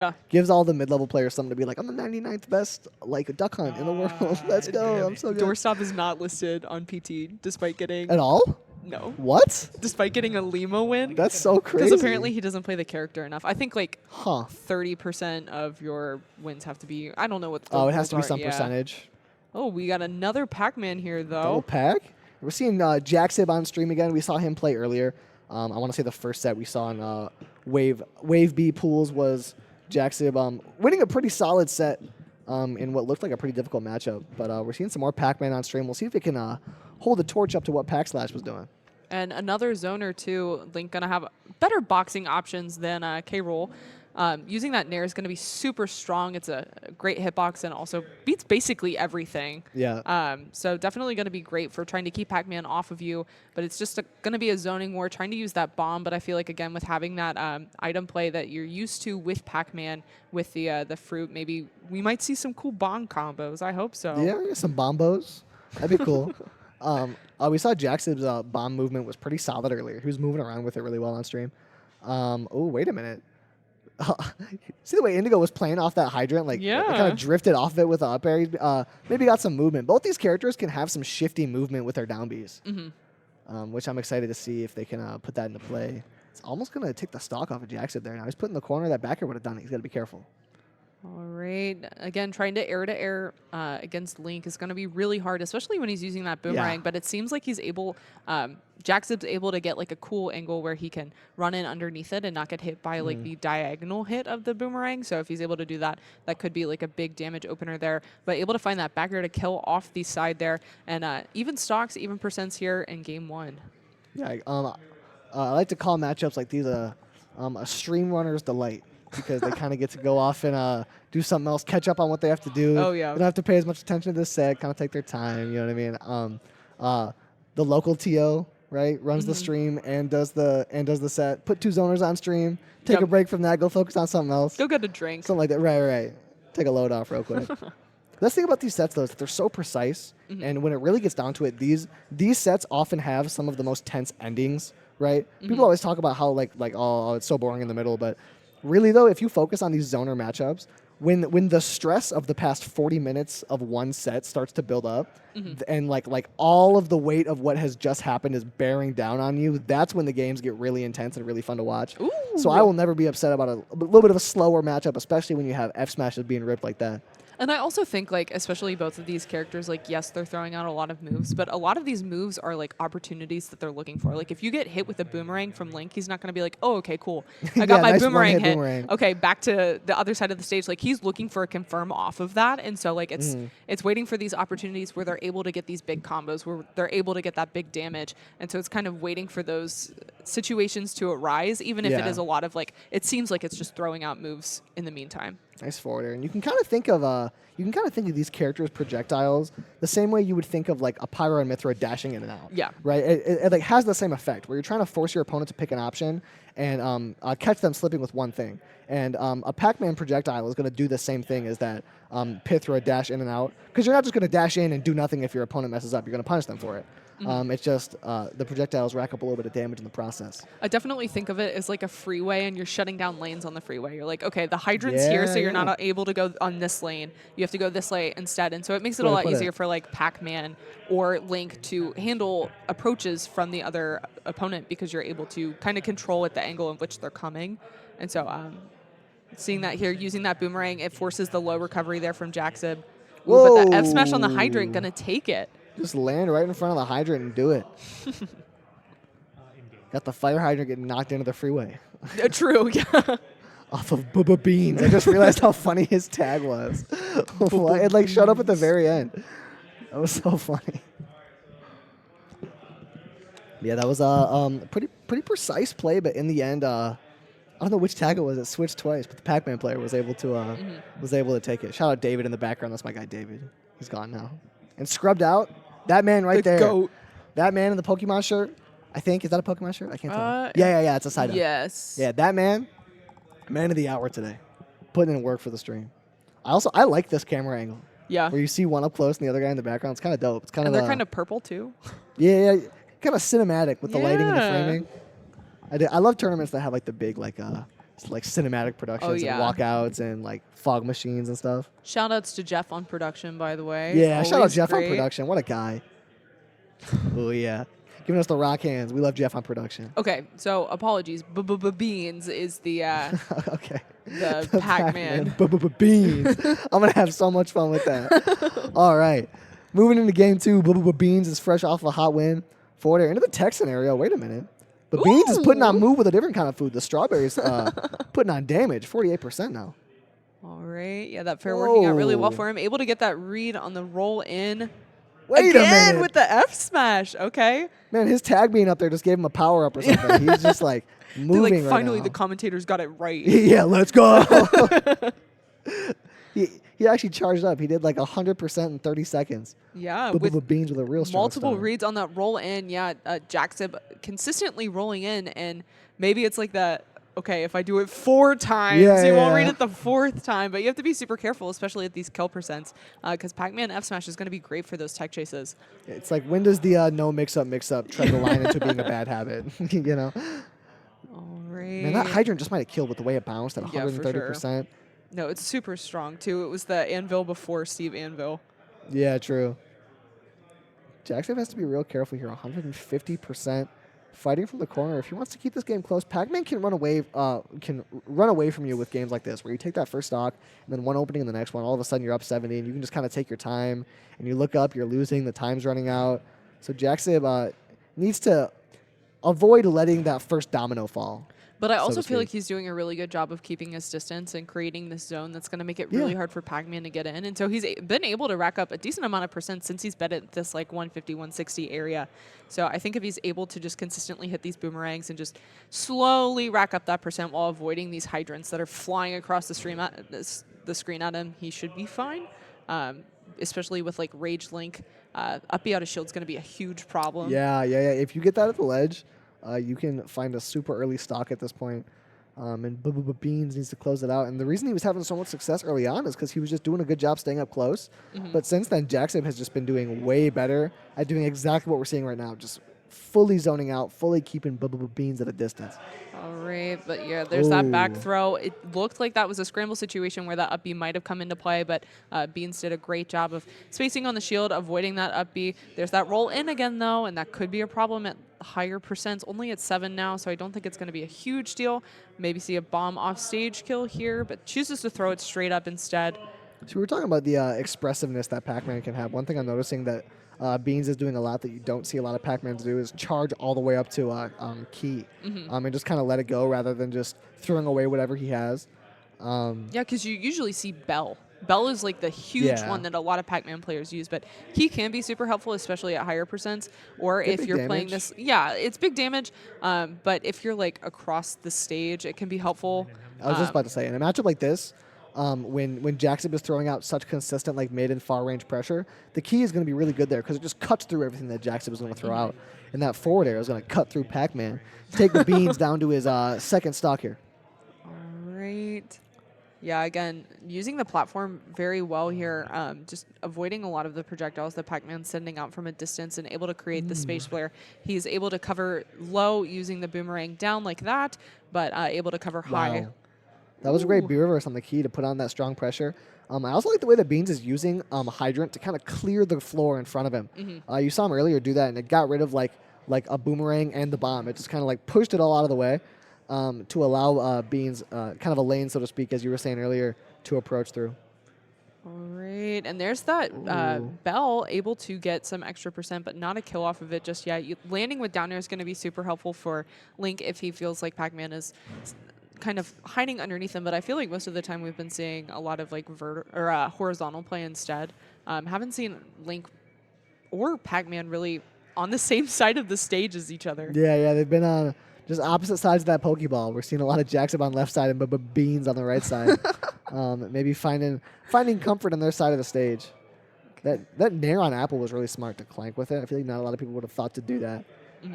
Yeah. Gives all the mid-level players something to be like, I'm the 99th best like duck hunt in the world. Let's go. I'm so good. Doorstop is not listed on PT despite getting At all? no. What? Despite getting a Lima win. That's so crazy. Because apparently he doesn't play the character enough. I think like Huh. 30% of your wins have to be. I don't know what. The Oh, it has to be rules are. some Yeah. percentage. Oh, we got another Pac-Man here though. Double pack? We're seeing Jaxib on stream again. We saw him play earlier. I want to say the first set we saw in Wave B pools was Jaxib winning a pretty solid set in what looked like a pretty difficult matchup. But we're seeing some more Pac-Man on stream. We'll see if it can hold the torch up to what Pac Slash was doing. And another zoner too. Link gonna have better boxing options than K-Rool. Using that Nair is going to be super strong. It's a great hitbox and also beats basically everything. Yeah. So definitely going to be great for trying to keep Pac-Man off of you. But it's just going to be a zoning war, trying to use that bomb. But I feel like, again, with having that item play that you're used to with Pac-Man, with the fruit, maybe we might see some cool bomb combos. I hope so. Yeah, some bombos. That'd be cool. We saw Jaxib's bomb movement was pretty solid earlier. He was moving around with it really well on stream. Oh, wait a minute. See the way Indigo was playing off that hydrant? Like, Yeah. kind of drifted off it with a up air. Maybe got some movement. Both these characters can have some shifty movement with their down Bs, which I'm excited to see if they can put that into play. It's almost going to take the stock off of Jaxib there now. He's put in the corner. That backer would have done it. He's got to be careful. All right. Again, trying to air against Link is going to be really hard, especially when he's using that boomerang. Yeah. But it seems like he's able, Jaxib's able to get like a cool angle where he can run in underneath it and not get hit by like the diagonal hit of the boomerang. So if he's able to do that, that could be like a big damage opener there. But able to find that backer to kill off the side there. And even stocks, even percents here in game one. Yeah, I like to call matchups like these a stream runner's delight. Because they kind of get to go off and do something else, catch up on what they have to do. Oh, yeah. They don't have to pay as much attention to this set, kind of take their time, you know what I mean? The local TO, right, runs the stream and does the set. Put 2 zoners on stream, take a break from that, go focus on something else. Go get a drink. Something like that, right. Take a load off real quick. Let's think about these sets, though, is that they're so precise. And when it really gets down to it, these sets often have some of the most tense endings, right? People always talk about how, like oh, it's so boring in the middle, but really, though, if you focus on these zoner matchups, when the stress of the past 40 minutes of one set starts to build up, and like all of the weight of what has just happened is bearing down on you, that's when the games get really intense and really fun to watch. Ooh. So I will never be upset about a little bit of a slower matchup, especially when you have F smashes being ripped like that. And I also think, like, especially both of these characters, like, yes, they're throwing out a lot of moves, but a lot of these moves are, like, opportunities that they're looking for. Like, if you get hit with a boomerang from Link, he's not going to be like, oh, okay, cool. I got my nice boomerang one-hit hit. boomerang. Okay, back to the other side of the stage. Like, he's looking for a confirm off of that. And so, like, it's waiting for these opportunities where they're able to get these big combos, where they're able to get that big damage. And so it's kind of waiting for those situations to arise, even if it is a lot of, like, it seems like it's just throwing out moves in the meantime. Nice forward air. And you can kind of think of these characters projectiles the same way you would think of like a Pyro and Mithra dashing in and out. Yeah. Right? It like has the same effect where you're trying to force your opponent to pick an option and catch them slipping with one thing. And a Pac-Man projectile is going to do the same thing as that Pithra dash in and out. Because you're not just going to dash in and do nothing if your opponent messes up. You're going to punish them for it. It's just the projectiles rack up a little bit of damage in the process. I definitely think of it as like a freeway and you're shutting down lanes on the freeway. You're like, okay, the hydrant's here, so you're not able to go on this lane. You have to go this lane instead. And so it makes it a lot easier for like Pac-Man or Link to handle approaches from the other opponent because you're able to kind of control at the angle in which they're coming. And so seeing that here, using that boomerang, it forces the low recovery there from Jaxib. Ooh, but that F smash on the hydrant gonna take it. Just land right in front of the hydrant and do it. Got the fire hydrant getting knocked into the freeway. True, yeah. Off of BBBeans. I just realized how funny his tag was. It like showed up at the very end. That was so funny. Yeah, that was a pretty precise play, but in the end, I don't know which tag it was. It switched twice, but the Pac-Man player was able to take it. Shout out David in the background. That's my guy David. He's gone now. And scrubbed out. That man right there. Goat. That man in the Pokemon shirt. I think. Is that a Pokemon shirt? I can't tell. Yeah. It's a side up. Yes. Yeah, that man of the hour today. Putting in work for the stream. I like this camera angle. Yeah. Where you see one up close and the other guy in the background. It's kind of dope. It's kind of. And they're kind of purple too. Yeah. Kind of cinematic with the lighting and the framing. I love tournaments that have like the big like cinematic productions yeah. and walkouts and like fog machines and stuff. Shout outs to Jeff on production, by the way. Yeah, shout out Always Jeff on great. production. What a guy. Oh yeah, giving us the rock hands. We love Jeff on production. Okay, so apologies. BBBeans is the Okay. the Pac-Man. Beans. I'm gonna have so much fun with that. All right, moving into game 2. Beans is fresh off a hot win. Forward air into the tech scenario. Wait a minute. But Beans is putting on move with a different kind of food. The strawberries putting on damage. 48% now. All right. Yeah, that fair working out really well for him. Able to get that read on the roll in. Wait a minute. With the F smash. Okay. Man, his tag being up there just gave him a power up or something. He's just like moving right finally now. the commentators got it right. Yeah, let's go. He actually charged up. He did like 100% in 30 seconds. Yeah, with Beans with a real strong multiple start. reads on that roll in. Yeah, Jaxib consistently rolling in, and maybe it's like that. Okay, if I do it 4 times, you won't read it the 4th time. But you have to be super careful, especially at these kill percents, because Pac-Man F smash is going to be great for those tech chases. It's like, when does the no mix-up trend the line into being a bad habit? You know? All right. Man, that hydrant just might have killed with the way it bounced at 130%. No, it's super strong, too. It was the Anvil before Steve Anvil. Yeah, true. Jaxib has to be real careful here. 150%. Fighting from the corner. If he wants to keep this game close, Pac-Man can run away from you with games like this, where you take that first stock, and then one opening in the next one, all of a sudden you're up 70, and you can just kind of take your time, and you look up, you're losing, the time's running out. So Jaxib needs to avoid letting that first domino fall. But I also feel like he's doing a really good job of keeping his distance and creating this zone that's going to make it really hard for Pac-Man to get in. And so he's been able to rack up a decent amount of percent since he's been at this like 150, 160 area. So I think if he's able to just consistently hit these boomerangs and just slowly rack up that percent while avoiding these hydrants that are flying across the screen at him, he should be fine. Especially with like Rage Link, up B out of shield's going to be a huge problem. Yeah. If you get that at the ledge, you can find a super early stock at this point. And Beans needs to close it out. And the reason he was having so much success early on is because he was just doing a good job staying up close. But since then, Jaxib has just been doing way better at doing exactly what we're seeing right now, just fully zoning out, fully keeping Beans at a distance. All right, but yeah, there's that back throw. It looked like that was a scramble situation where that up B might have come into play, but Beans did a great job of spacing on the shield, avoiding that up B. There's that roll in again, though, and that could be a problem at higher percents. Only at 7 now, so I don't think it's going to be a huge deal. Maybe see a bomb off stage kill here, but chooses to throw it straight up instead. So we were talking about the expressiveness that Pac-Man can have. One thing I'm noticing that Beans is doing a lot that you don't see a lot of Pac-Mans do is charge all the way up to key and just kind of let it go rather than just throwing away whatever he has. Yeah, because you usually see Bell. Bell is like the huge one that a lot of Pac-Man players use, but he can be super helpful, especially at higher percents. Or if you're playing this, it's big damage. But if you're like across the stage, it can be helpful. I was just about to say, in a matchup like this, when Jaxib is throwing out such consistent like mid and far range pressure, the key is going to be really good there because it just cuts through everything that Jaxib is going to throw out. And that forward air is going to cut through Pac-Man. Take the Beans down to his second stock here. All right. Yeah, again, using the platform very well here, just avoiding a lot of the projectiles that Pac-Man's sending out from a distance and able to create the space flare. He's able to cover low using the boomerang down like that, but able to cover high. That was a great B reverse on the key to put on that strong pressure. I also like the way that Beans is using Hydrant to kind of clear the floor in front of him. You saw him earlier do that, and it got rid of like a boomerang and the bomb. It just kind of like pushed it all out of the way to allow Beans kind of a lane, so to speak, as you were saying earlier, to approach through. All right, and there's that Bell able to get some extra percent, but not a kill off of it just yet. Landing with down air is going to be super helpful for Link if he feels like Pac-Man is kind of hiding underneath him, but I feel like most of the time we've been seeing a lot of like horizontal play instead. Haven't seen Link or Pac-Man really on the same side of the stage as each other. Yeah, they've been on just opposite sides of that Pokeball. We're seeing a lot of Jaxib on left side and Beans on the right side. Maybe finding comfort on their side of the stage. That Nair on Apple was really smart to clank with it. I feel like not a lot of people would have thought to do that.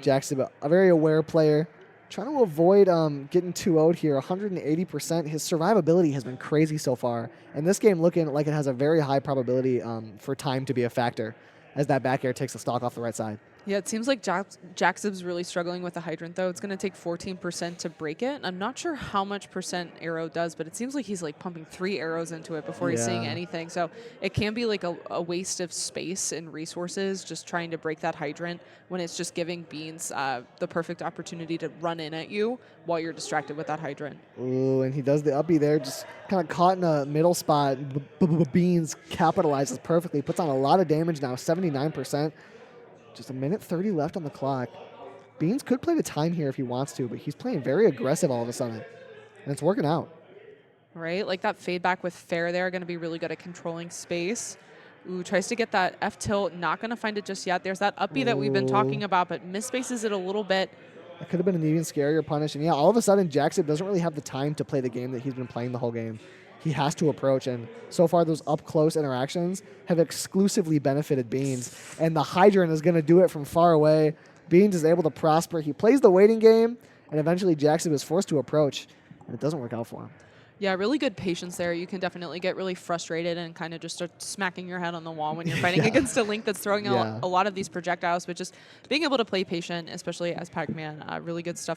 Jaxib, a very aware player, trying to avoid getting 2-0'd here. 180%. His survivability has been crazy so far. And this game looking like it has a very high probability for time to be a factor as that back air takes the stock off the right side. Yeah, it seems like Jaxib's really struggling with the hydrant, though. It's going to take 14% to break it. I'm not sure how much percent arrow does, but it seems like he's like pumping 3 arrows into it before he's seeing Yeah. anything. So it can be like a waste of space and resources just trying to break that hydrant when it's just giving Beans the perfect opportunity to run in at you while you're distracted with that hydrant. Ooh, and he does the uppy there, just kind of caught in a middle spot. Beans capitalizes perfectly, puts on a lot of damage now, 79%. Just a minute 30 left on the clock. Beans could play the time here if he wants to, but he's playing very aggressive all of a sudden. And it's working out. Right? Like that fade back with Fair there, going to be really good at controlling space. Ooh, tries to get that F tilt, not going to find it just yet. There's that uppy that we've been talking about, but misspaces it a little bit. That could have been an even scarier punish. And yeah, all of a sudden, Jaxib doesn't really have the time to play the game that he's been playing the whole game. He has to approach, and so far those up-close interactions have exclusively benefited Beans. And the Hydrant is going to do it from far away. Beans is able to prosper. He plays the waiting game, and eventually Jaxib is forced to approach, and it doesn't work out for him. Yeah, really good patience there. You can definitely get really frustrated and kind of just start smacking your head on the wall when you're fighting against a Link that's throwing out a lot of these projectiles, but just being able to play patient, especially as Pac-Man, really good stuff.